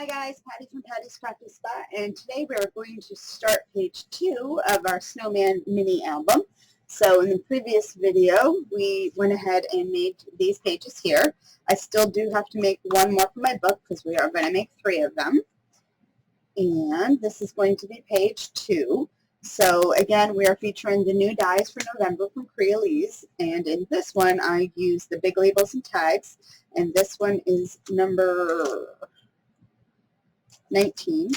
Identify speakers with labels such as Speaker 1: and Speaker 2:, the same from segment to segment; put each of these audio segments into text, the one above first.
Speaker 1: Hi guys, Patty from Patty's Practice Spot, and today we are going to start page 2 of our Snowman Mini Album. So in the previous video, we went ahead and made these pages here. I still do have to make one more for my book because we are going to make 3 of them. And this is going to be page 2. So again, we are featuring the new dies for November from Crealies, and in this one I use the big labels and tags, and this one is number 19,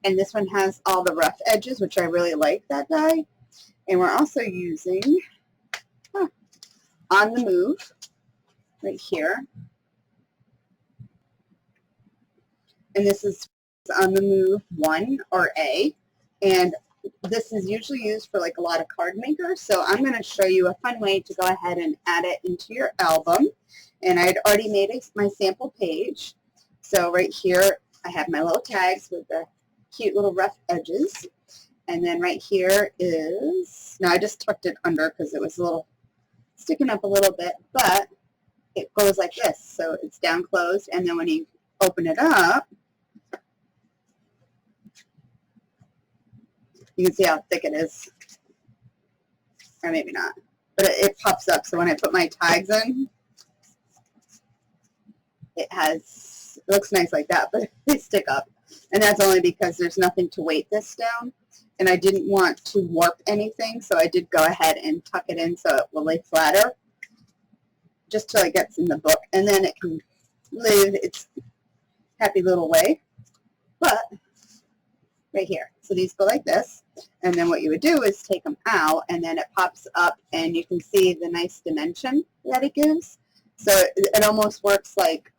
Speaker 1: and this one has all the rough edges, which I really like that die. And we're also using On the Move right here, and this is On the Move 1 or A, and this is usually used for like a lot of card makers, so I'm going to show you a fun way to go ahead and add it into your album. And I'd already made my sample page, so right here I have my little tags with the cute little rough edges, and then right here is, now I just tucked it under because it was a little sticking up a little bit, but it goes like this, so it's down closed, and then when you open it up, you can see how thick it is, or maybe not, but it pops up, so when I put my tags in, it looks nice like that, but they stick up. And that's only because there's nothing to weight this down. And I didn't want to warp anything, so I did go ahead and tuck it in so it will lay flatter, just till it gets in the book. And then it can live its happy little way. But right here. So these go like this. And then what you would do is take them out, and then it pops up, and you can see the nice dimension that it gives. So it almost works like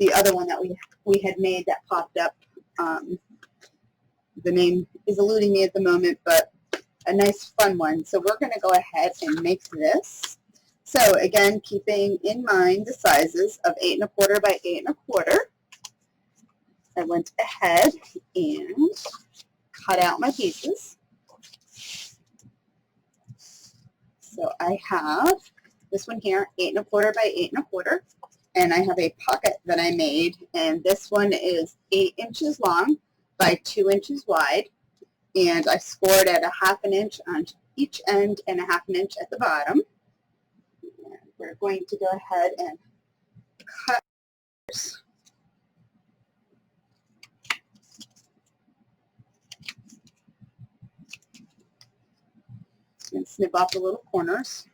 Speaker 1: the other one that we had made that popped up. The name is eluding me at the moment, but a nice fun one. So we're going to go ahead and make this. So again, keeping in mind the sizes of 8 1/4 by 8 1/4, I went ahead and cut out my pieces. So I have this one here, 8 1/4 by 8 1/4. And I have a pocket that I made, and this one is 8 inches long by 2 inches wide, and I scored at 1/2 inch on each end and 1/2 inch at the bottom. And we're going to go ahead and cut and snip off the little corners.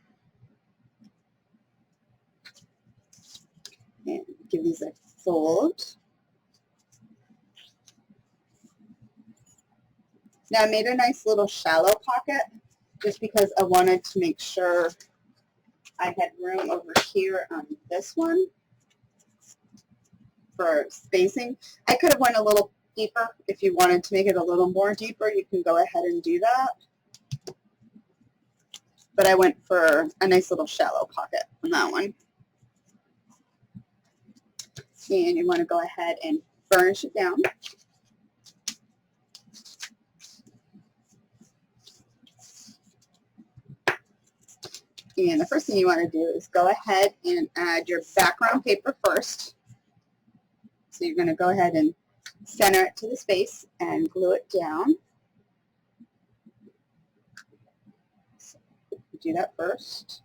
Speaker 1: And give these a fold. Now I made a nice little shallow pocket just because I wanted to make sure I had room over here on this one for spacing. I could have went a little deeper. If you wanted to make it a little more deeper, you can go ahead and do that. But I went for a nice little shallow pocket on that one. And you want to go ahead and burnish it down. And the first thing you want to do is go ahead and add your background paper first. So you're going to go ahead and center it to the space and glue it down. So do that first.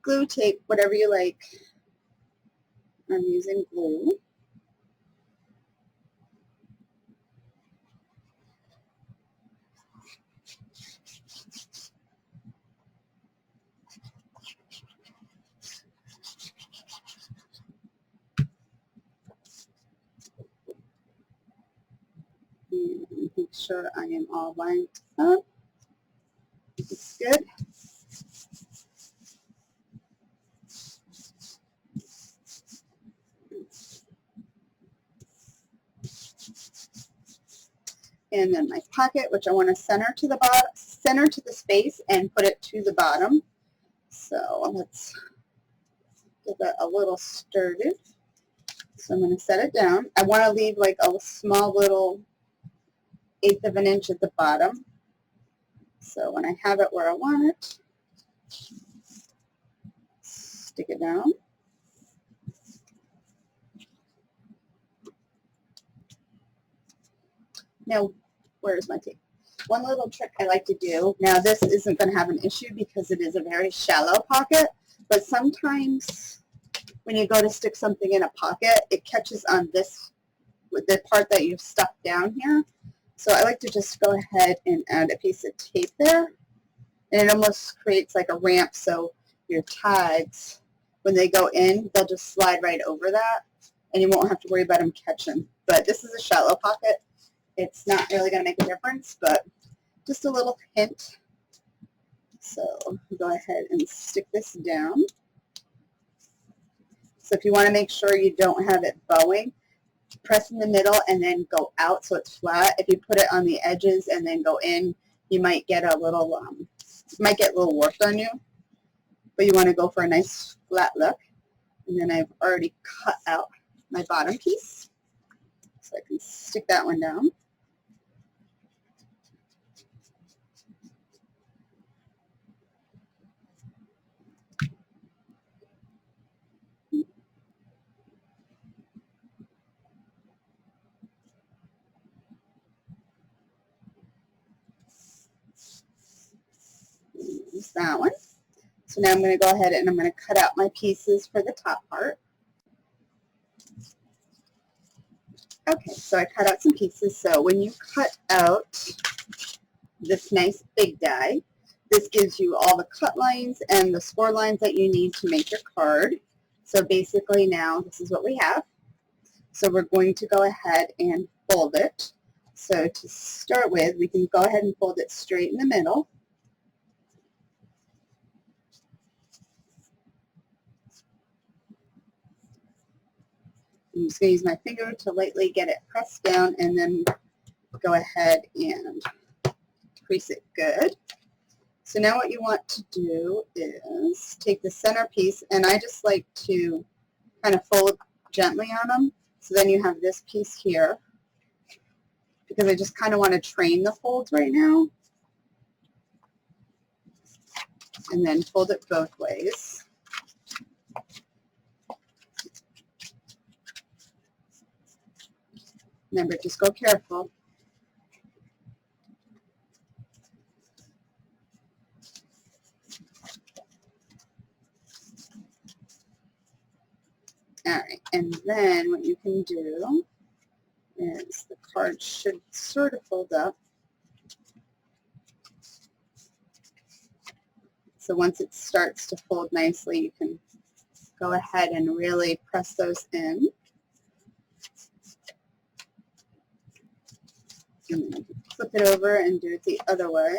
Speaker 1: Glue, tape, whatever you like. I'm using glue. And make sure I am all lined up. It's good. And then my pocket, which I want to center to the bottom, center to the space, and put it to the bottom. So let's give that a little sturdy. So I'm going to set it down. I want to leave like a small little 1/8 of an inch at the bottom. So when I have it where I want it, Stick it down. Now, where's my tape? One little trick I like to do, now this isn't going to have an issue because it is a very shallow pocket, but sometimes when you go to stick something in a pocket, it catches on this, with the part that you've stuck down here. So I like to just go ahead and add a piece of tape there, and it almost creates like a ramp, so your tags, when they go in, they'll just slide right over that, and you won't have to worry about them catching. But this is a shallow pocket. It's not really going to make a difference, but just a little hint. So go ahead and stick this down. So if you want to make sure you don't have it bowing, press in the middle and then go out so it's flat. If you put it on the edges and then go in, you might get a little warped on you. But you want to go for a nice flat look. And then I've already cut out my bottom piece, so I can stick that one down. Use that one. So now I'm going to go ahead and I'm going to cut out my pieces for the top part. Okay, so I cut out some pieces. So when you cut out this nice big die, this gives you all the cut lines and the score lines that you need to make your card. So basically now this is what we have. So we're going to go ahead and fold it. So to start with, we can go ahead and fold it straight in the middle. I'm just going to use my finger to lightly get it pressed down and then go ahead and crease it good. So now what you want to do is take the center piece, and I just like to kind of fold gently on them. So then you have this piece here, because I just kind of want to train the folds right now. And then fold it both ways. Remember, just go careful. All right, and then what you can do is the card should sort of fold up. So once it starts to fold nicely, you can go ahead and really press those in. And then flip it over and do it the other way.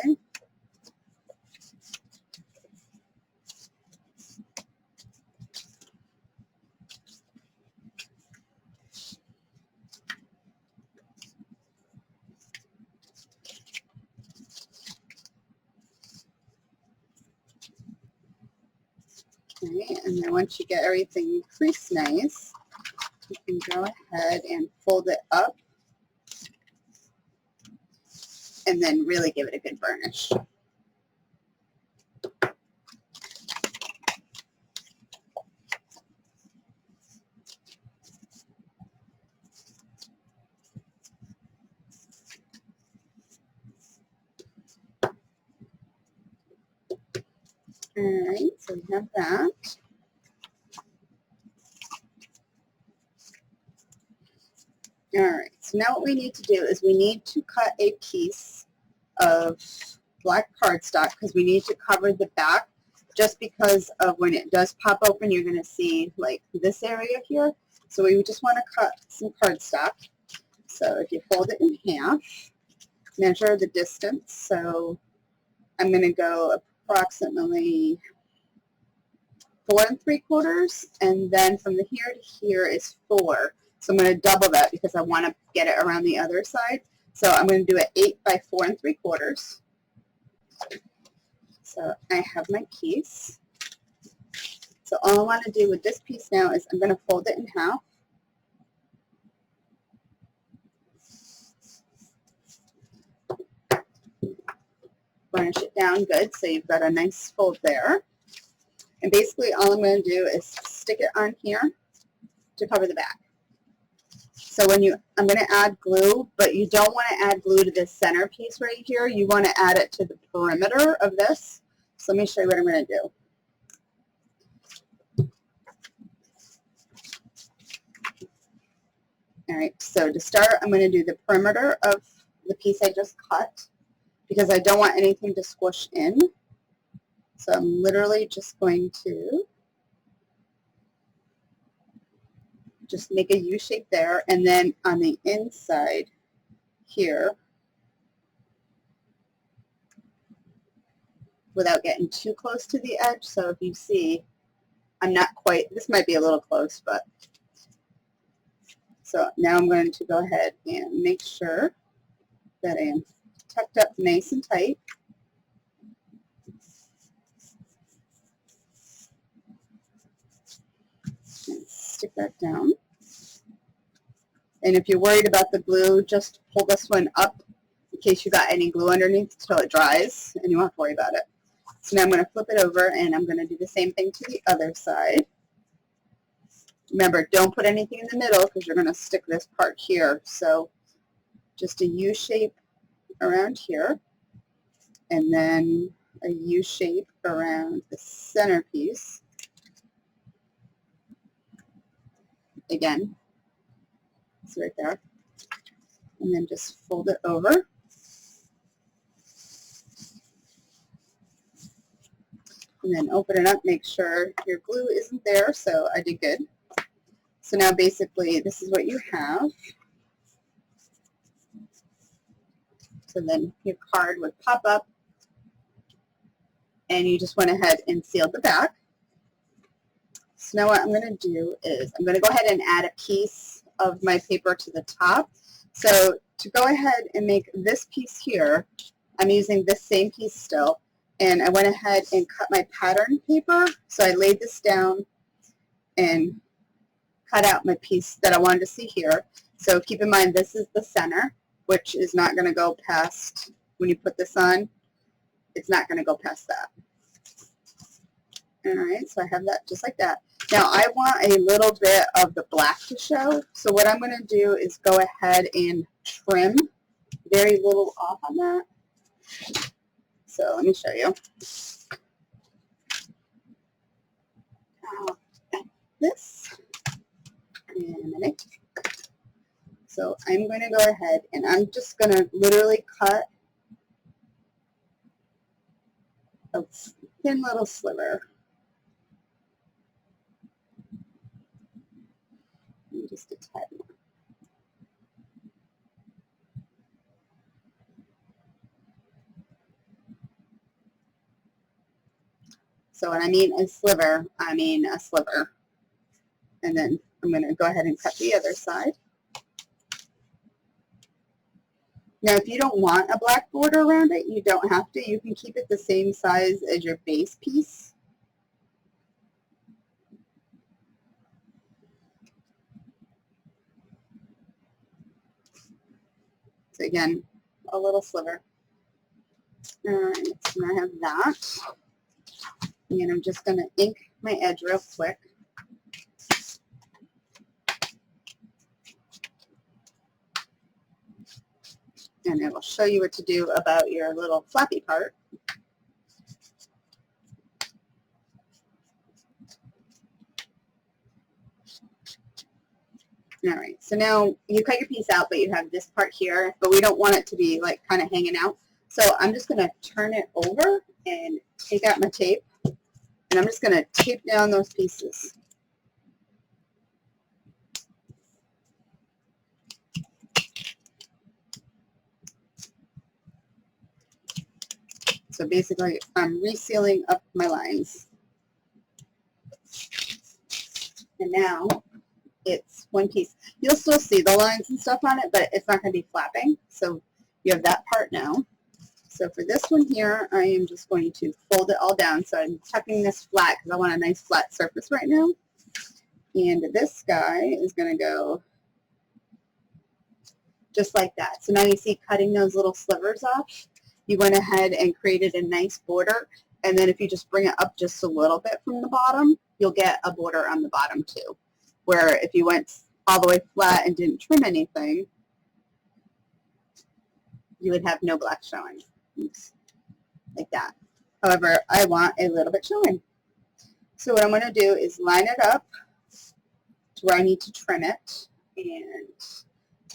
Speaker 1: Okay, and then once you get everything creased nice, you can go ahead and fold it up and then really give it a good burnish. All right, so we have that. All right, so now what we need to do is we need to cut a piece of black cardstock because we need to cover the back, just because of when it does pop open, you're going to see like this area here. So we just want to cut some cardstock. So if you fold it in half, measure the distance. So I'm going to go approximately 4 3/4, and then from the here to here is 4. So I'm going to double that because I want to get it around the other side. So I'm going to do it 8 by 4 3/4. So I have my piece. So all I want to do with this piece now is I'm going to fold it in half. Burnish it down good so you've got a nice fold there. And basically all I'm going to do is stick it on here to cover the back. So I'm going to add glue, but you don't want to add glue to this center piece right here. You want to add it to the perimeter of this. So let me show you what I'm going to do. All right, so to start, I'm going to do the perimeter of the piece I just cut because I don't want anything to squish in. So I'm literally just going to just make a U shape there, and then on the inside here, without getting too close to the edge. So if you see, I'm not quite, this might be a little close, but so now I'm going to go ahead and make sure that I am tucked up nice and tight. And stick that down. And if you're worried about the glue, just pull this one up in case you got any glue underneath until it dries, and you won't have to worry about it. So now I'm going to flip it over, and I'm going to do the same thing to the other side. Remember, don't put anything in the middle because you're going to stick this part here. So just a U shape around here, and then a U shape around the centerpiece. Again, it's right there. And then just fold it over. And then open it up, make sure your glue isn't there, so I did good. So now basically this is what you have. So then your card would pop up, and you just went ahead and sealed the back. So now what I'm going to do is I'm going to go ahead and add a piece of my paper to the top. So to go ahead and make this piece here, I'm using this same piece still, and I went ahead and cut my pattern paper. So I laid this down and cut out my piece that I wanted to see here. So keep in mind this is the center, which is not going to go past, when you put this on, it's not going to go past that. Alright, so I have that just like that. Now I want a little bit of the black to show, so what I'm going to do is go ahead and trim very little off on that. So let me show you. This in a minute. So I'm going to go ahead and I'm just going to literally cut a thin little sliver. And just a tad more. So when I mean a sliver, I mean a sliver. And then I'm going to go ahead and cut the other side. Now, if you don't want a black border around it, you don't have to. You can keep it the same size as your base piece. So again, a little sliver. Alright, so I have that. And I'm just going to ink my edge real quick. And it will show you what to do about your little flappy part. Alright, so now you cut your piece out, but you have this part here, but we don't want it to be like kind of hanging out. So I'm just going to turn it over and take out my tape, and I'm just going to tape down those pieces. So basically, I'm resealing up my lines. And now it's one piece. You'll still see the lines and stuff on it, but it's not going to be flapping. So you have that part now. So for this one here, I am just going to fold it all down. So I'm tucking this flat because I want a nice flat surface right now. And this guy is going to go just like that. So now you see cutting those little slivers off. You went ahead and created a nice border, And then if you just bring it up just a little bit from the bottom, you'll get a border on the bottom too. Where if you went all the way flat and didn't trim anything, you would have no black showing. Oops. Like that. However, I want a little bit showing. So what I'm going to do is line it up to where I need to trim it. And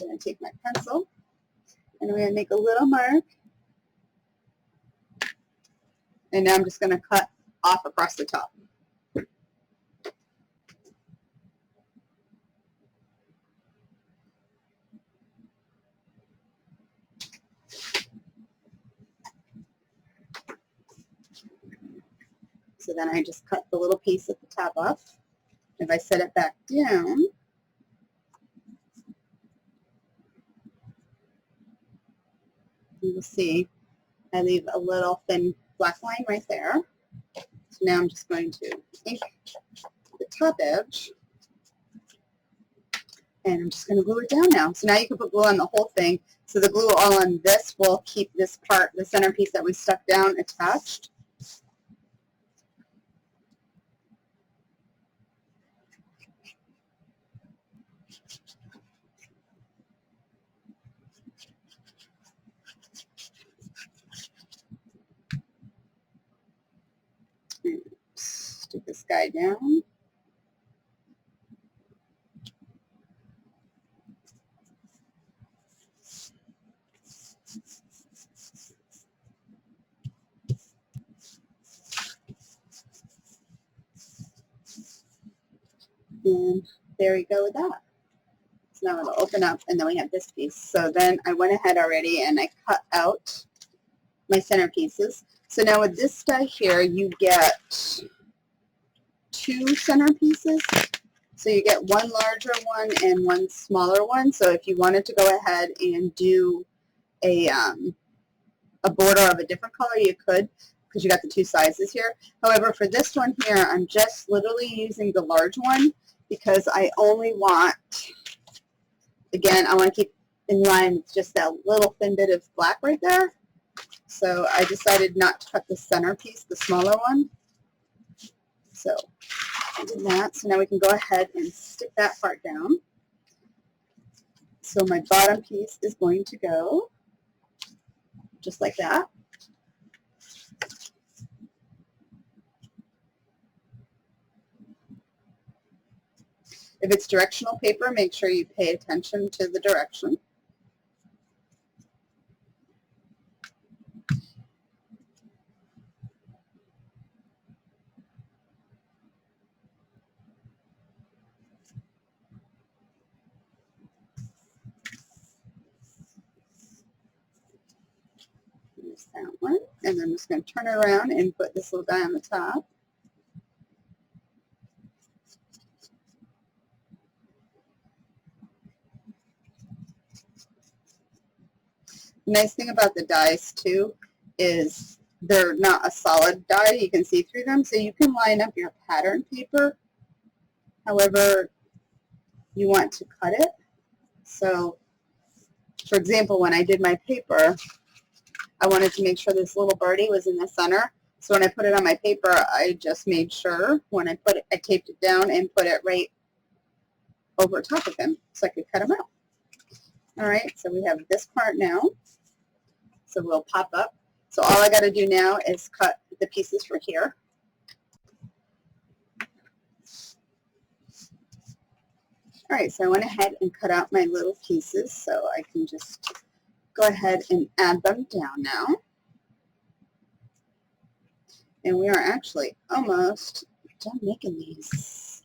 Speaker 1: I'm going to take my pencil and I'm going to make a little mark. And now I'm just going to cut off across the top. So then I just cut the little piece at the top off. If I set it back down, you will see I leave a little thin black line right there. So now I'm just going to ink the top edge. And I'm just going to glue it down now. So now you can put glue on the whole thing. So the glue all on this will keep this part, the centerpiece that we stuck down, attached. Stick this guy down. And there we go with that. So now it'll open up, and then we have this piece. So then I went ahead already and I cut out my centerpieces. So now with this die here, you get 2 centerpieces. So you get one larger one and one smaller one. So if you wanted to go ahead and do a border of a different color, you could, because you got the 2 sizes here. However, for this one here, I'm just literally using the large one because I only want, again, I want to keep in line with just that little thin bit of black right there. So I decided not to cut the centerpiece, the smaller one. So I did that. So now we can go ahead and stick that part down. So my bottom piece is going to go just like that. If it's directional paper, make sure you pay attention to the direction. There's that one. And I'm just going to turn it around and put this little guy on the top. The nice thing about the dies too is they're not a solid die. You can see through them, so you can line up your pattern paper however you want to cut it. So for example, when I did my paper, I wanted to make sure this little birdie was in the center. So when I put it on my paper, I just made sure when I put it, I taped it down and put it right over top of him so I could cut him out. All right, so we have this part now. So we'll pop up. So all I got to do now is cut the pieces for here. All right, so I went ahead and cut out my little pieces, so I can just go ahead and add them down now. And we are actually almost done making these.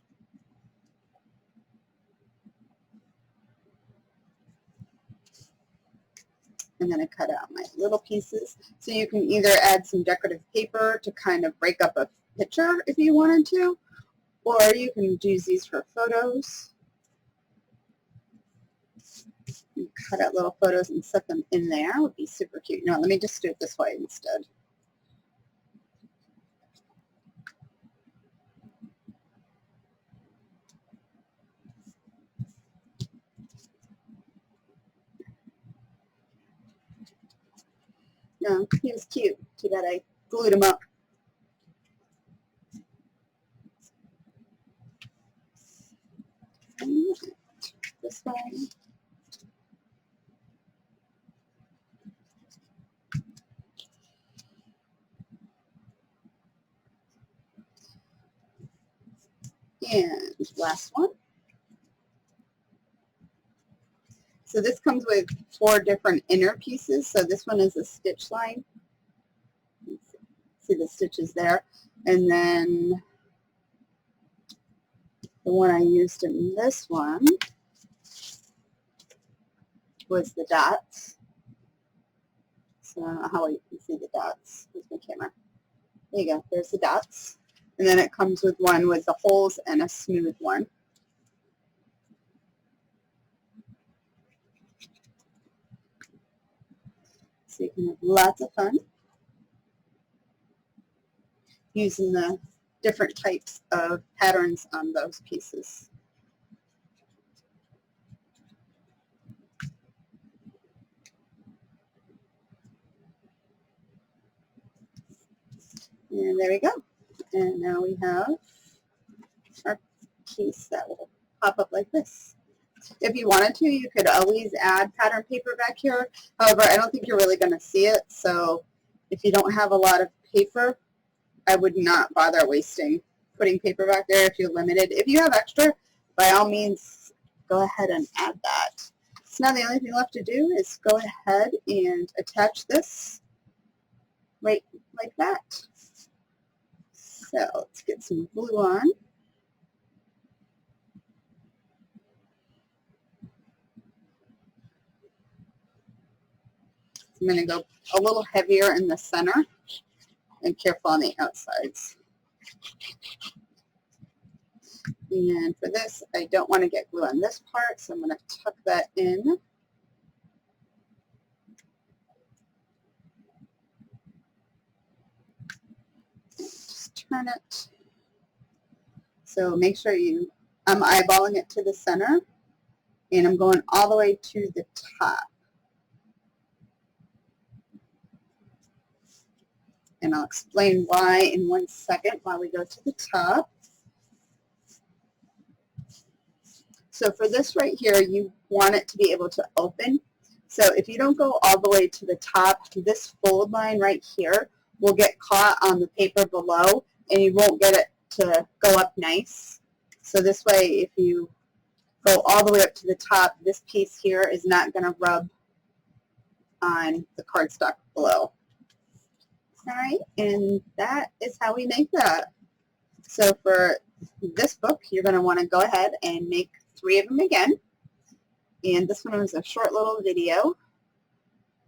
Speaker 1: And then I cut out my little pieces. So you can either add some decorative paper to kind of break up a picture if you wanted to, or you can use these for photos. You cut out little photos and set them in there. It would be super cute. No, let me just do it this way instead. No, he was cute. Too bad I glued him up. This way. And last one. So this comes with 4 different inner pieces. So this one is a stitch line. See the stitches there. And then the one I used in this one was the dots. So how you can see the dots with my camera. There you go. There's the dots. And then it comes with one with the holes and a smooth one. So you can have lots of fun using the different types of patterns on those pieces. And there we go. And now we have our piece that will pop up like this. If you wanted to, you could always add pattern paper back here. However, I don't think you're really going to see it. So if you don't have a lot of paper, I would not bother wasting putting paper back there if you're limited. If you have extra, by all means, go ahead and add that. So now the only thing left to do is go ahead and attach this right like that. So let's get some glue on. I'm going to go a little heavier in the center and careful on the outsides. And for this, I don't want to get glue on this part, so I'm going to tuck that in. Just turn it. So make sure I'm eyeballing it to the center, and I'm going all the way to the top. And I'll explain why in 1 second while we go to the top. So for this right here, you want it to be able to open. So if you don't go all the way to the top, this fold line right here will get caught on the paper below, and you won't get it to go up nice. So this way, if you go all the way up to the top, this piece here is not going to rub on the cardstock below. All right, and that is how we make that. So for this book, you're going to want to go ahead and make 3 of them again. And this one was a short little video.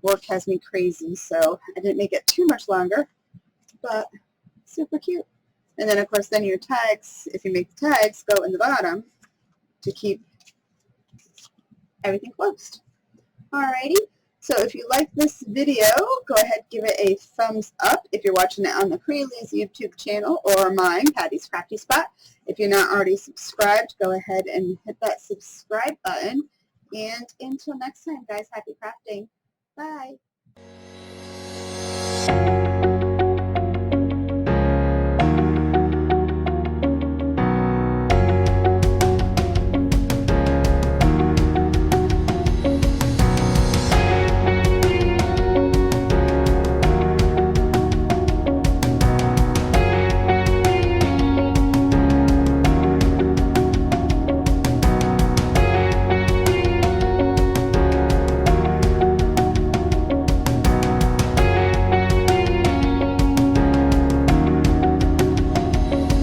Speaker 1: Work has me crazy, so I didn't make it too much longer, but super cute. And then, of course, then your tags, if you make the tags, go in the bottom to keep everything closed. Alrighty. So if you like this video, go ahead and give it a thumbs up if you're watching it on the Crealies YouTube channel or mine, Patty's Crafty Spot. If you're not already subscribed, go ahead and hit that subscribe button. And until next time, guys, happy crafting. Bye.